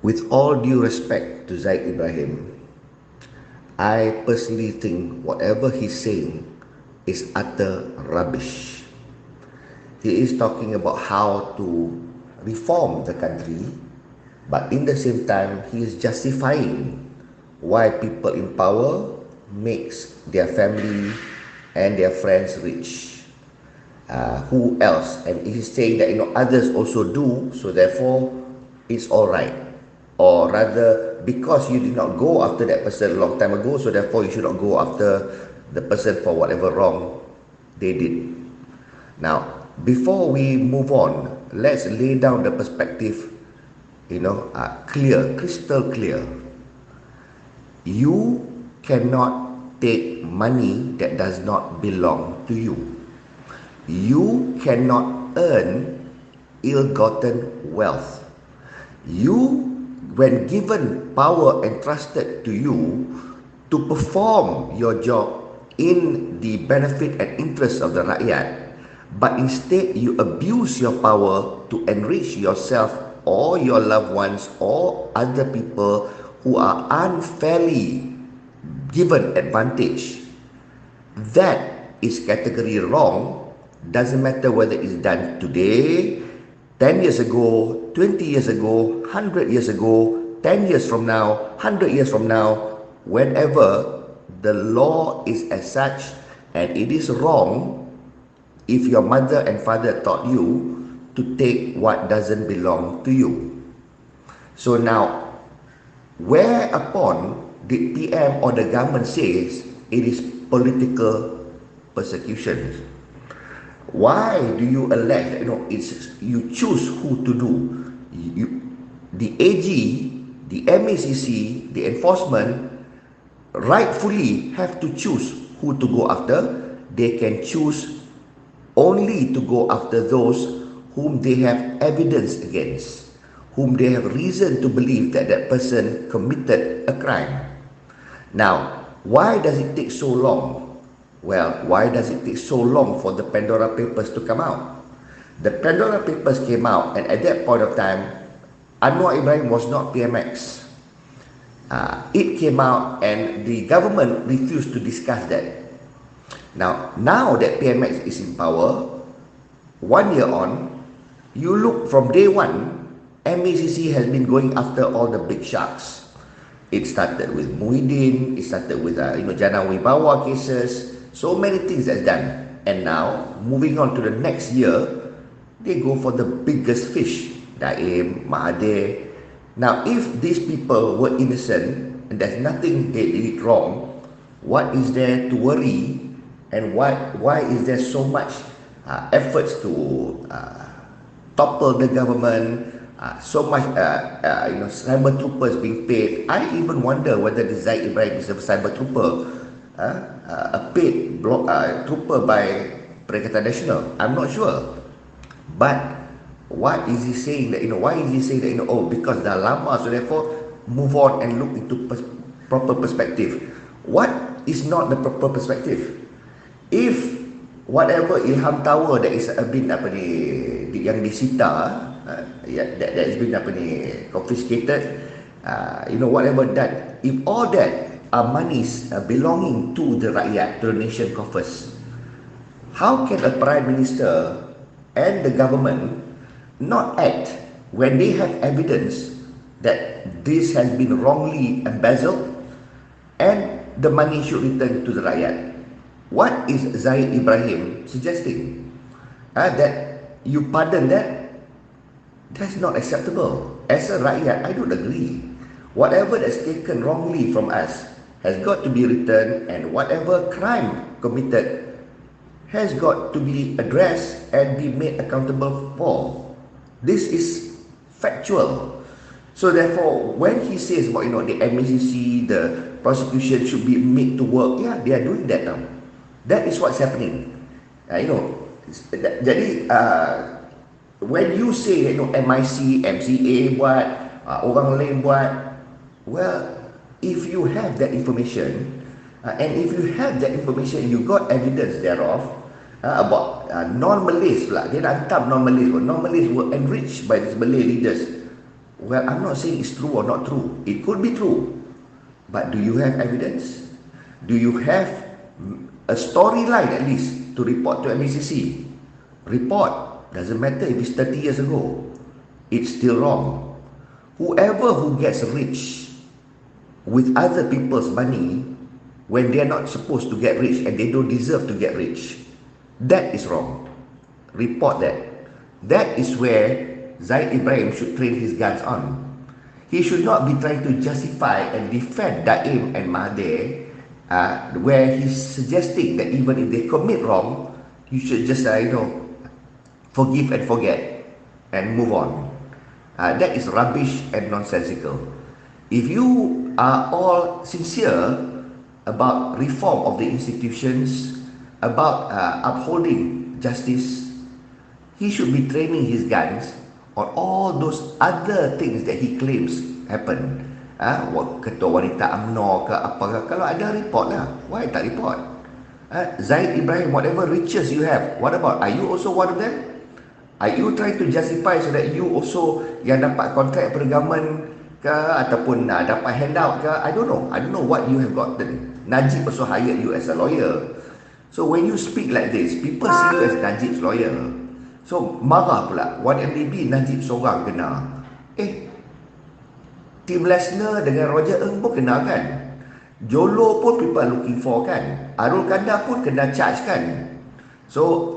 With all due respect to Zaid Ibrahim, I personally think whatever he's saying is utter rubbish. He is talking about how to reform the country, but in the same time, he is justifying why people in power makes their family and their friends rich. Who else? And he's saying that others also do, so therefore it's all right. Or rather, because you did not go after that person a long time ago, so therefore you should not go after the person for whatever wrong they did. Now, before we move on, let's lay down the perspective, clear, crystal clear. You cannot take money that does not belong to you. You cannot earn ill-gotten wealth. You, when given power entrusted to you to perform your job in the benefit and interest of the rakyat, but instead you abuse your power to enrich yourself or your loved ones or other people who are unfairly given advantage, that is category wrong. Doesn't matter whether it's done today, 10 years ago, 20 years ago, 100 years ago, 10 years from now, 100 years from now, whenever the law is as such, and it is wrong if your mother and father taught you to take what doesn't belong to you. So now, whereupon the PM or the government says it is political persecution? Why do you elect? You choose who to do. The AG, the MACC, the enforcement, rightfully have to choose who to go after. They can choose only to go after those whom they have evidence against, whom they have reason to believe that that person committed a crime. Now, why does it take so long? Well, why does it take so long for the Pandora Papers to come out? The Pandora Papers came out, and at that point of time, Anwar Ibrahim was not PMX. It came out, and the government refused to discuss that. Now that PMX is in power, 1 year on, you look from day one, MACC has been going after all the big sharks. It started with Muhyiddin, it started with Jana Wibawa cases, so many things that's done. And now, moving on to the next year, they go for the biggest fish, Daim, Mahathir. Now, if these people were innocent and there's nothing they did wrong, what is there to worry? And why is there so much efforts to topple the government? So much cyber troopers being paid. I even wonder whether the Zaid Ibrahim is a cyber trooper, a paid trooper by Perikatan Nasional. I'm not sure. But what is he saying that why is he saying that because dah lama, so therefore move on and look into proper perspective? What is not the proper perspective? If whatever Ilham Tower that is been yang disita, that has been confiscated, whatever that, if all that are monies belonging to the rakyat, to the nation coffers, how can a prime minister and the government not act when they have evidence that this has been wrongly embezzled and the money should return to the rakyat? What is Zaid Ibrahim suggesting? That you pardon that? That's not acceptable. As a rakyat, I don't agree. Whatever that's taken wrongly from us has got to be returned, and whatever crime committed has got to be addressed and be made accountable for. This is factual. So therefore, when he says about the MACC, the prosecution should be made to work, yeah, they are doing that now. That is what's happening. Jadi when you say MIC, MCA buat, orang lain buat, well, if you have that information, and if you have that information, you got evidence thereof about non-Malays pula. Dia nak hantar non-Malays pun. Non-Malays were enriched by these Malay leaders. Well, I'm not saying it's true or not true. It could be true. But do you have evidence? Do you have a storyline at least to report to MACC? Report. Doesn't matter if it's 30 years ago. It's still wrong. Whoever who gets rich with other people's money when they're not supposed to get rich and they don't deserve to get rich, that is wrong. Report that. That is where Zaid Ibrahim should train his guns on. He should not be trying to justify and defend Daim and Mahathir, where he's suggesting that even if they commit wrong, you should just, forgive and forget and move on. That is rubbish and nonsensical. If you are all sincere about reform of the institutions, about upholding justice, he should be training his guns on all those other things that he claims happen. Ketua wanita UMNO ke apa ke, kalau ada report lah. Why tak report? Zaid Ibrahim, whatever riches you have, what about, are you also one of them? Are you trying to justify so that you also yang dapat kontrak pergaman ke ataupun dapat handout ke? I don't know what you have gotten. Najib also hired you as a lawyer. So when you speak like this, people see you as Najib's lawyer. So marah pula, 1MDB Najib seorang kena. Tim Lesnar dengan Roger Ng pun kena kan? Jolo pun people looking for kan? Arul Kandar pun kena charge kan? So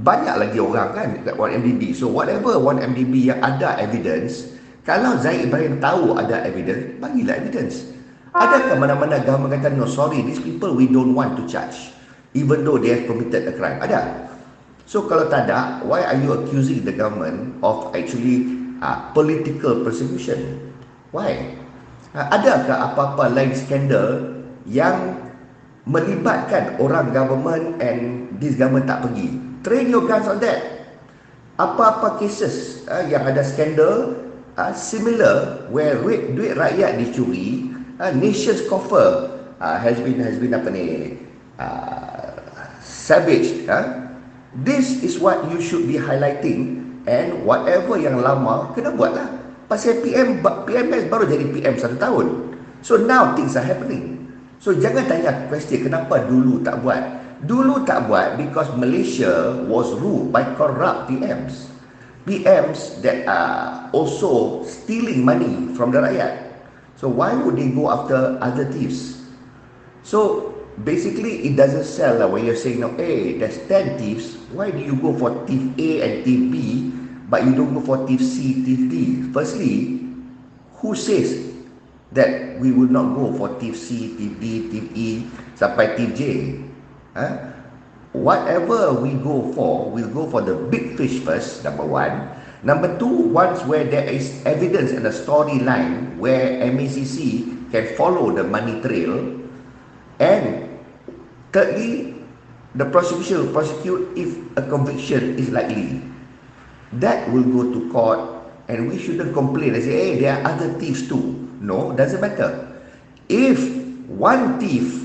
banyak lagi orang kan dekat 1MDB. So whatever 1MDB yang ada evidence, kalau Zaid Ibrahim tahu ada evidence, bagilah evidence. Adakah mana-mana government kata, no sorry, these people we don't want to charge even though they have committed a crime? Ada? So kalau tak ada, why are you accusing the government of actually political persecution? Why? Adakah apa-apa lain skandal yang melibatkan orang government and this government tak pergi? Train your guns on that. Apa-apa cases yang ada skandal similar where duit rakyat dicuri, nation's coffer has been savaged. This is what you should be highlighting, and whatever yang lama kena buatlah. Pasal PMS baru jadi PM 1 tahun. So now things are happening. So jangan tanya question kenapa dulu tak buat. Dulu tak buat because Malaysia was ruled by corrupt PMs. PMs that are also stealing money from the rakyat. So why would they go after other thieves? So basically it doesn't sell when you're saying, there's 10 thieves. Why do you go for thief A and thief B, but you don't go for thief C, thief D? Firstly, who says that we will not go for thief C, thief D, thief E, sampai thief J? Whatever we go for, we'll go for the big fish first, number one. Number two, once where there is evidence and a storyline where MACC can follow the money trail. And thirdly, the prosecution will prosecute if a conviction is likely. That will go to court, and we shouldn't complain and say, there are other thieves too. No, doesn't matter. If one thief,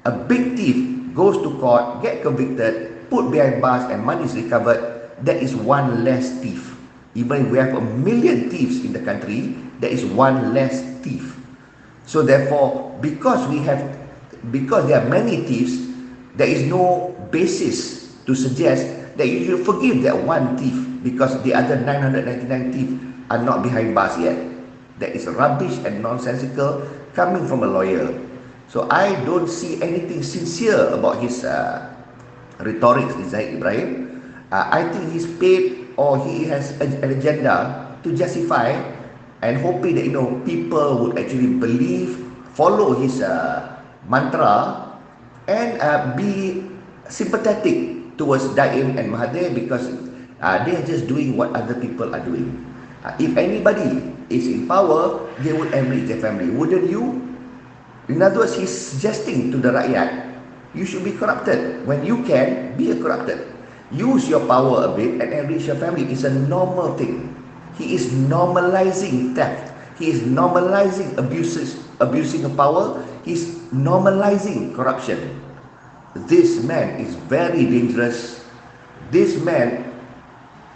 a big thief, goes to court, get convicted, put behind bars and money is recovered, that is one less thief. Even if we have 1 million thieves in the country, there is one less thief. So therefore, because there are many thieves, there is no basis to suggest that you should forgive that one thief because the other 999 thieves are not behind bars yet. That is rubbish and nonsensical coming from a lawyer. So I don't see anything sincere about his rhetoric, Zaid Ibrahim. I think he's paid or he has an agenda to justify and hoping that people would actually believe, follow his mantra and be sympathetic towards Daim and Mahathir because they are just doing what other people are doing. If anybody is in power, they would enrich their family. Wouldn't you? In other words, he's suggesting to the rakyat, you should be corrupted. When you can, be corrupted. Use your power a bit and enrich your family. It's a normal thing. He is normalizing theft. He is normalizing abusing of power. He's normalizing corruption. This man is very dangerous. This man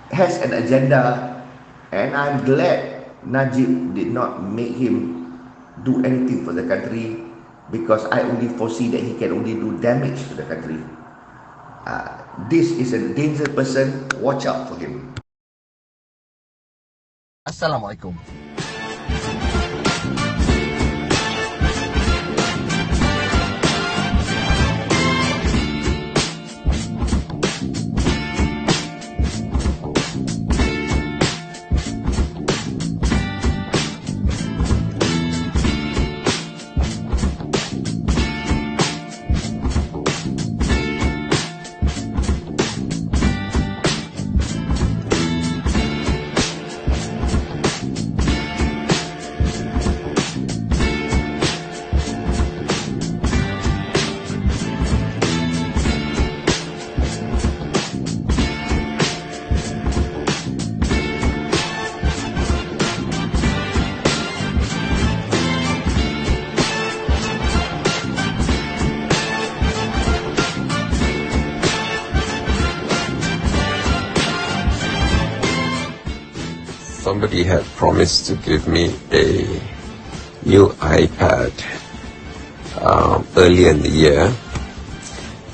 has an agenda, and I'm glad Najib did not make him do anything for the country, because I only foresee that he can only do damage to the country. This is a dangerous person. Watch out for him. Assalamualaikum. Somebody had promised to give me a new iPad early in the year,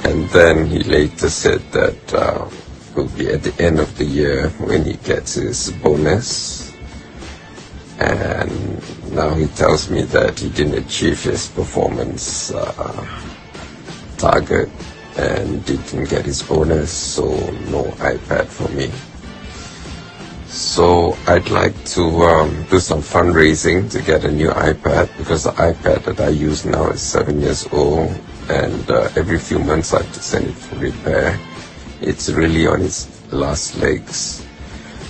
and then he later said that it will be at the end of the year when he gets his bonus, and now he tells me that he didn't achieve his performance target and didn't get his bonus, so no iPad for me. So I'd like to do some fundraising to get a new iPad, because the iPad that I use now is 7 years old, and every few months I have to send it for repair. It's really on its last legs.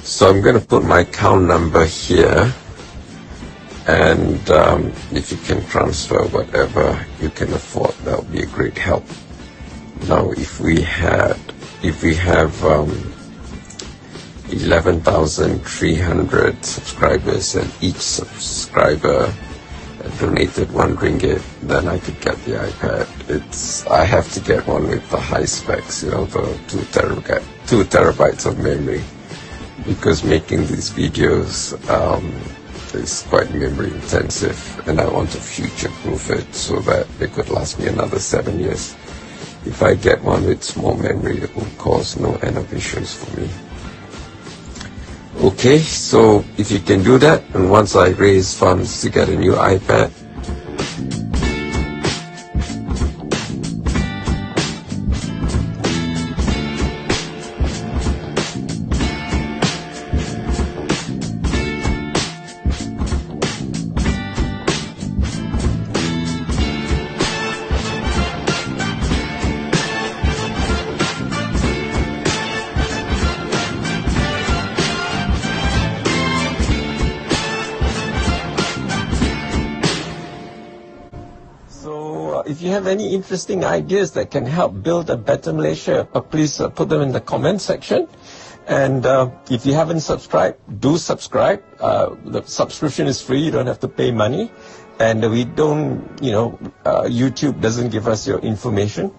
So I'm going to put my account number here, and if you can transfer whatever you can afford, that would be a great help. Now if we have 11,300 subscribers, and each subscriber donated RM1, then I could get the iPad. I have to get one with the high specs, the 2 terabytes of memory, because making these videos is quite memory intensive, and I want to future-proof it so that they could last me another 7 years. If I get one with small memory, it will cause no end of issues for me. Okay, so if you can do that, and once I raise funds to get a new iPad, if you have any interesting ideas that can help build a better Malaysia, please put them in the comment section. And if you haven't subscribed, do subscribe. The subscription is free. You don't have to pay money. And we don't, YouTube doesn't give us your information.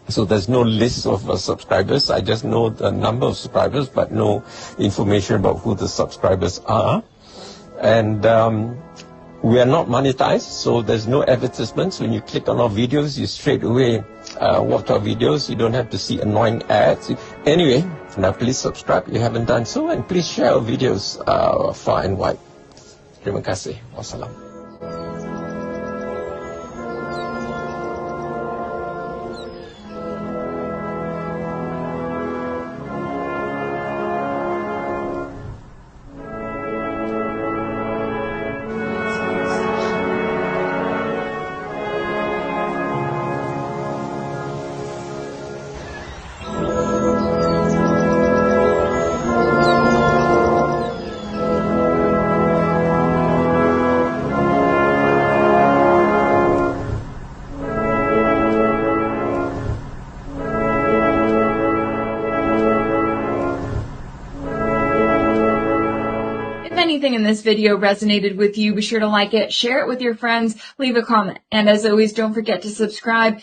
So there's no list of subscribers. I just know the number of subscribers, but no information about who the subscribers are. And we are not monetized, so there's no advertisements. When you click on our videos, you straight away watch our videos. You don't have to see annoying ads. Anyway, now please subscribe if you haven't done so, and please share our videos far and wide. Terima kasih. Wassalam. anything in this video resonated with you, be sure to like it, share it with your friends, leave a comment. And as always, don't forget to subscribe.